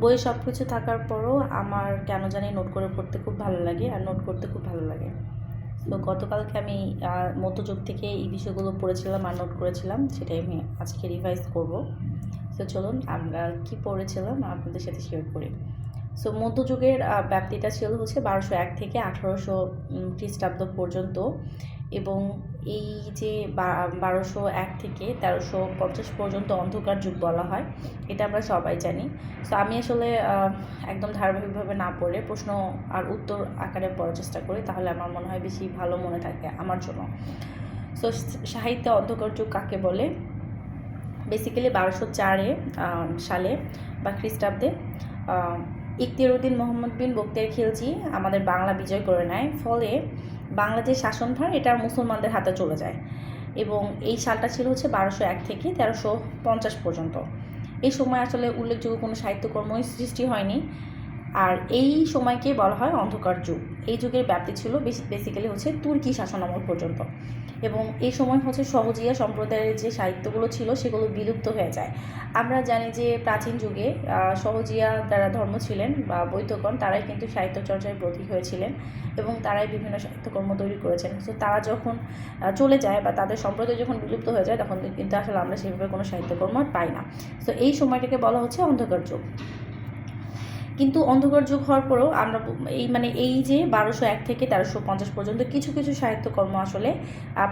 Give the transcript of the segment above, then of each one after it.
বইয়ে সব কিছু থাকার পরও আমার কেন জানি নোট করে পড়তে খুব ভালো লাগে আর নোট করতে খুব ভালো লাগে। তো গতকালকে আমি মধ্যযুগ থেকে এই বিষয়গুলো পড়েছিলাম আর নোট করেছিলাম, সেটাই আমি আজকে রিভাইজ করব। তো চলুন আমরা কি পড়েছিলাম আপনাদের সাথে শেয়ার করি। সো মধ্যযুগের ব্যাপ্তিটা ছিল হচ্ছে 1201 থেকে 1800 খ্রিস্টাব্দ পর্যন্ত, এবং এই যে 1201 থেকে 1350 পর্যন্ত অন্ধকার যুগ বলা হয়, এটা আমরা সবাই জানি। সো আমি আসলে একদম ধারাবাহিকভাবে না পড়ে প্রশ্ন আর উত্তর আকারে পড়ার চেষ্টা করি, তাহলে আমার মনে হয় বেশি ভালো মনে থাকে আমার জন্য। সো সাহিত্যে অন্ধকার যুগ কাকে বলে? বেসিক্যালি 1204 সালে বা খ্রিস্টাব্দে ইখতিয়ারউদ্দিন মোহাম্মদ বিন বখতিয়ার খিলজি আমাদের বাংলা বিজয় করে নেয়, ফলে বাংলা যে শাসনভার এটা মুসলমানদের হাতে চলে যায়, এবং এই সালটা ছিল হচ্ছে 1201 থেকে 1350 পর্যন্ত। এই সময় আসলে উল্লেখযোগ্য কোনো সাহিত্যকর্মই সৃষ্টি হয়নি, আর এই সময়কে বলা হয় অন্ধকার যুগ। এই যুগের ব্যাপ্তি ছিল বেসিক্যালি হচ্ছে তুর্কি শাসনামল পর্যন্ত, এবং এই সময় হচ্ছে সহজিয়া সম্প্রদায়ের যে সাহিত্যগুলো ছিল সেগুলো বিলুপ্ত হয়ে যায়। আমরা জানি যে প্রাচীন যুগে সহজিয়া যারা ধর্ম ছিলেন বা বৌদ্ধগণ, তারাই কিন্তু সাহিত্য চর্চায় ব্রতী হয়েছিলেন এবং তারাই বিভিন্ন সাহিত্যকর্ম তৈরি করেছেন। তো তারা যখন চলে যায় বা তাদের সম্প্রদায় যখন বিলুপ্ত হয়ে যায়, তখন কিন্তু আসলে আমরা সেভাবে কোনো সাহিত্যকর্ম পাই না। তো এই সময়টাকে বলা হচ্ছে অন্ধকার যুগ। কিন্তু অন্ধকার যুগ হওয়ার পরেও আমরা এই যে 1201 থেকে 1350 পর্যন্ত কিছু কিছু সাহিত্যকর্ম আসলে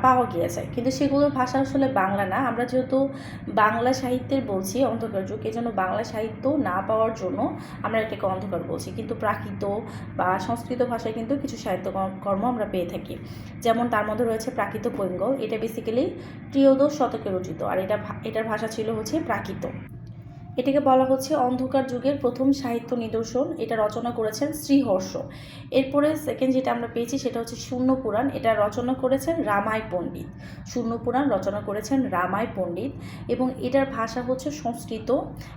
পাওয়া গিয়েছে, কিন্তু সেগুলোর ভাষা আসলে বাংলা না। আমরা যেহেতু বাংলা সাহিত্যের বলছি অন্ধকার যুগ, এই জন্য বাংলা সাহিত্য না পাওয়ার জন্য আমরা এটাকে অন্ধকার বলছি। কিন্তু প্রাকৃত বা সংস্কৃত ভাষায় কিন্তু কিছু সাহিত্যকর্ম আমরা পেয়ে থাকি, যেমন তার মধ্যে রয়েছে প্রাকৃত পৈঙ্গল। এটা বেসিক্যালি ত্রয়োদশ শতকে রচিত, আর এটার ভাষা ছিল হচ্ছে প্রাকৃত। এটাকে বলা হচ্ছে অন্ধকার যুগের প্রথম সাহিত্য নিদর্শন। এটা রচনা করেছেন শ্রীহর্ষ। এরপরে সেকেন্ড যেটা আমরা পেয়েছি সেটা হচ্ছে শূন্য পুরাণ। এটা রচনা করেছেন রামায় পণ্ডিত। শূন্য পুরাণ রচনা করেছেন রামায় পণ্ডিত, এবং এটার ভাষা হচ্ছে সংস্কৃত।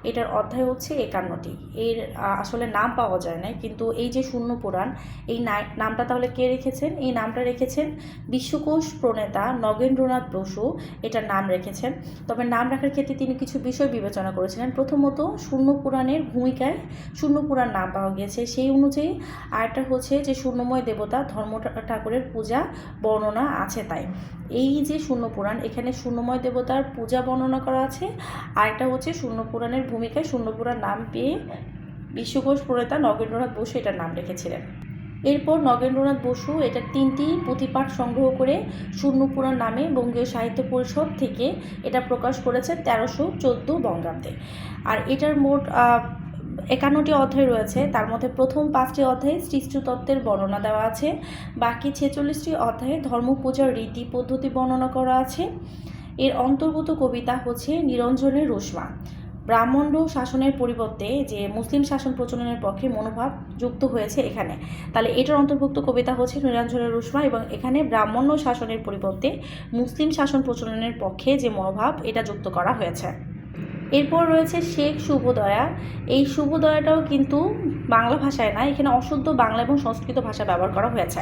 এটার অধ্যায় হচ্ছে 51টি। এর আসলে নাম পাওয়া যায় না, কিন্তু এই যে শূন্য পুরাণ, এই নামটা তাহলে কে রেখেছেন? এই নামটা রেখেছেন বিশ্বকোষ প্রণেতা নগেন্দ্রনাথ বসু, এটার নাম রেখেছেন। তবে নাম রাখার ক্ষেত্রে তিনি কিছু বিষয় বিবেচনা করেছিলেন। প্রথমত, শূন্য পুরাণের ভূমিকায় শূন্য পুরাণ নাম পাওয়া গিয়েছে, সেই অনুযায়ী। আরেকটা হচ্ছে যে শূন্যময় দেবতা ধর্ম ঠাকুরের পূজা বর্ণনা আছে, তাই এই যে শূন্য পুরাণ, এখানে শূন্যময় দেবতার পূজা বর্ণনা করা আছে। আরেকটা হচ্ছে শূন্য পুরাণের ভূমিকায় শূন্য পুরাণ নাম পেয়ে বিশ্বকোষ প্রণেতা নগেন্দ্রনাথ বসু এটার নাম রেখেছিলেন। এরপর নগেন্দ্রনাথ বসু এটা 3টি পুঁথিপাঠ সংগ্রহ করে শূন্য পুরাণ নামে বঙ্গীয় সাহিত্য পরিষদ থেকে এটা প্রকাশ করেছেন 1314 বঙ্গাব্দে। আর এটার মোট 51টি অধ্যায় রয়েছে। তার মধ্যে প্রথম 5টি অধ্যায়ে সৃষ্ট তত্ত্বের বর্ণনা দেওয়া আছে, বাকি 46টি অধ্যায়ে ধর্মপূজার রীতি পদ্ধতি বর্ণনা করা আছে। এর অন্তর্গত কবিতা হচ্ছে নিরঞ্জনের রুশমা। ব্রাহ্মণ্য শাসনের পরিবর্তে যে মুসলিম শাসন প্রচলনের পক্ষে মনোভাব যুক্ত হয়েছে এখানে, তাহলে এটার অন্তর্ভুক্ত কবিতা হচ্ছে নিরঞ্জনের রুশমা, এবং এখানে ব্রাহ্মণ্য শাসনের পরিবর্তে মুসলিম শাসন প্রচলনের পক্ষে যে মনোভাব এটা যুক্ত করা হয়েছে। এরপর রয়েছে শেখ শুভদয়া। এই শুভদয়াটাও কিন্তু বাংলা ভাষায় না, এখানে অশুদ্ধ বাংলা এবং সংস্কৃত ভাষা ব্যবহার করা হয়েছে,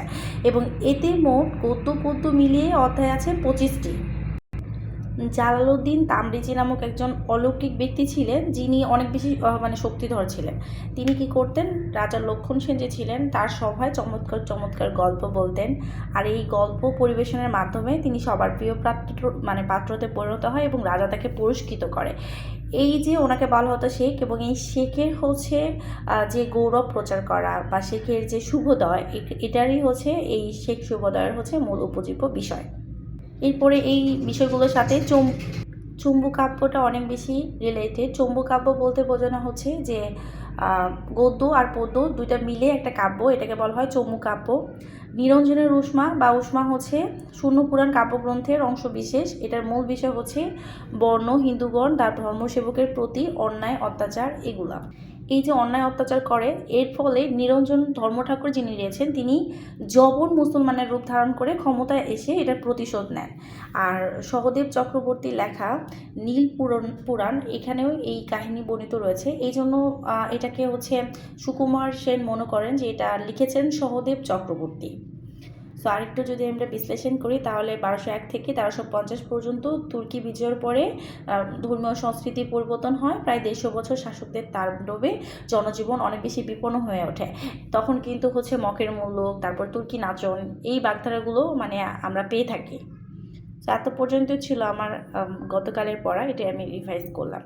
এবং এতে মোট গদ্য পদ্য মিলিয়ে অধ্যায় আছে 25টি। জালালউদ্দিন তামরিজি নামক একজন অলৌকিক ব্যক্তি ছিলেন, যিনি অনেক বেশি শক্তিধর ছিলেন। তিনি কি করতেন? রাজা লক্ষণ সেন যে ছিলেন তার সভায় চমৎকার চমৎকার গল্প বলতেন, আর এই গল্প পরিবেশনের মাধ্যমে তিনি সবার প্রিয় পাত্রতে পরিণত হয় এবং রাজা তাকে পুরস্কৃত করে। এই যে ওনাকে বলা হতো শেখ, এবং এই শেখের হচ্ছে যে গৌরব প্রচার করা বা শেখের যে শুভোদয়, এটারই হচ্ছে এই শেখ শুভোদয়ের হচ্ছে মূল উপজীব্য বিষয়। এরপরে এই বিষয়গুলোর সাথে চম্বুকাব্যটা অনেক বেশি রিলেটেড। চম্বুকাব্য বলতে বোঝানো হচ্ছে যে গদ্য আর পদ্য দুইটা মিলে একটা কাব্য, এটাকে বলা হয় চম্বুকাব্য। নিরঞ্জনের উষ্মা বা উষ্মা হচ্ছে শূন্য পুরাণ কাব্যগ্রন্থের অংশ বিশেষ। এটার মূল বিষয় হচ্ছে বর্ণ হিন্দুগণ তার ধর্মসেবকের প্রতি অন্যায় অত্যাচার এগুলা। এই যে অন্যায় অত্যাচার করে, এর ফলে নিরঞ্জন ধর্ম ঠাকুর যিনি রয়েছেন তিনি জবন মুসলমানের রূপ ধারণ করে ক্ষমতায় এসে এটার প্রতিশোধ নেন। আর সহদেব চক্রবর্তী লেখা নীল পুরাণ, এখানেও এই কাহিনী বর্ণিত রয়েছে। এই জন্য এটাকে হচ্ছে সুকুমার সেন মনে করেন যে এটা লিখেছেন সহদেব চক্রবর্তী। সো আরেকটু যদি আমরা বিশ্লেষণ করি তাহলে 1201 থেকে 1350 পর্যন্ত তুর্কি বিজয়ের পরে ধর্মীয় সংস্কৃতির পরিবর্তন হয়। প্রায় 150 বছর শাসকদের তাণ্ডবে জনজীবন অনেক বেশি বিপন্ন হয়ে ওঠে। তখন কিন্তু হচ্ছে মকের মুলুক, তারপর তুর্কি নাচন, এই বাগধারাগুলো মানে আমরা পেয়ে থাকি। তো এত পর্যন্ত ছিল আমার গতকালের পড়া, এটা আমি রিভাইজ করলাম।